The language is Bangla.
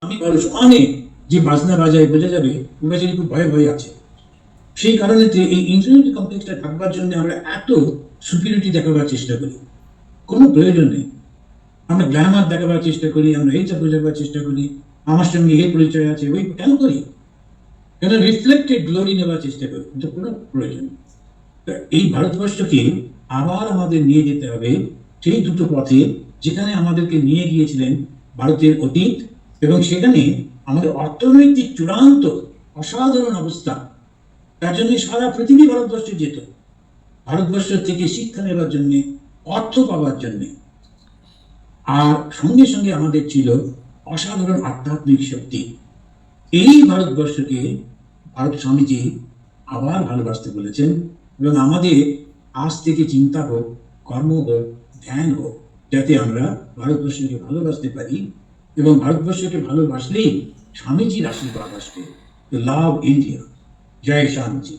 আমি মানুষ অনেক যে বাজনা বাজায় বোঝা যাবে বেচারি খুব ভয়ে ভয়ে আছে। সেই কারণে এই ইন্টারনেট কমপ্লেক্সটা থাকবার জন্য আমরা এত সুপিরিয়রিটি দেখাবার চেষ্টা করি, কোনো প্রয়োজন নেই। আমরা গ্ল্যামার দেখাবার চেষ্টা করি, আমরা এইটা বোঝাবার চেষ্টা করি, আমার সঙ্গে এই পরিচয় আছে, ওই কেন করি? কেন রিফ্লেক্টেড গ্লোরি নেওয়ার চেষ্টা করি, কিন্তু কোনো প্রয়োজন নেই। এই ভারতবর্ষকে আবার আমাদের নিয়ে যেতে হবে সেই দুটো পথে যেখানে আমাদেরকে নিয়ে গিয়েছিলেন ভারতের অতীত, এবং সেখানে আমাদের অর্থনৈতিক চূড়ান্ত অসাধারণ অবস্থা। তার জন্য সারা পৃথিবী ভারতবর্ষে যেত, ভারতবর্ষ থেকে শিক্ষা নেবার জন্যে, অর্থ পাওয়ার জন্যে। আর সঙ্গে সঙ্গে আমাদের ছিল অসাধারণ আধ্যাত্মিক শক্তি। এই ভারতবর্ষকে ভারত স্বামীজি আবার ভালোবাসতে বলেছেন, এবং আমাদের আজ থেকে চিন্তা হোক, কর্ম হোক, ধ্যান হোক, যাতে আমরা ভারতবর্ষকে ভালোবাসতে পারি, এবং ভারতবর্ষকে ভালোবাসলেই স্বামীজির আশীর্বাদ আসবে। Love India. জয় স্বামীজি।